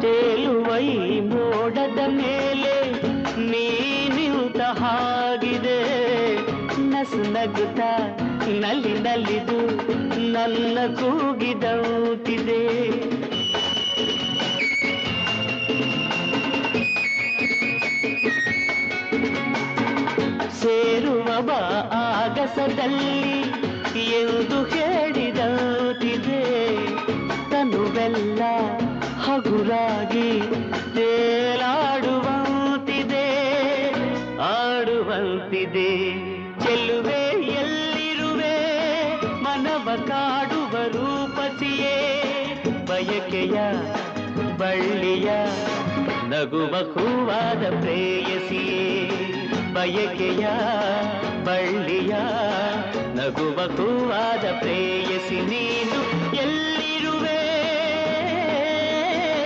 ತೇಲುವ ಈ ಮೋಡದ ಮೇಲೆ ನೀನಿಂತ ಹಾಗಿದೆ ನಸು ನಗುತ್ತ ನಲ್ಲಿ ನಲಿದು ನನ್ನ ಕೂಗಿದಂತಿದೆ ಸೇರುವ ಬಾ ಆಗಸದಲ್ಲಿ ಎಂದು ಹೇಳಿದಂತಿದೆ ತನುವೆಲ್ಲ ಹಗುರಾಗಿ ತೇಲಾಡುವಂತಿದೆ ಆಡುವಂತಿದೆ ಚೆಲ್ಲುವೆ ಎಲ್ಲಿರುವೆ ಮನವ ಕಾಡುವ ರೂಪಸಿಯೇ ಬಯಕೆಯ ಬಳ್ಳಿಯ ನಗುವ ಹೂವಾದ ಪ್ರೇಯಸಿಯೇ ಬಯಕೆಯ ಬಳ್ಳಿಯ ನಗುವ ಹೂವಾದ ಪ್ರೇಯಸಿ ನೀನು ಎಲ್ಲ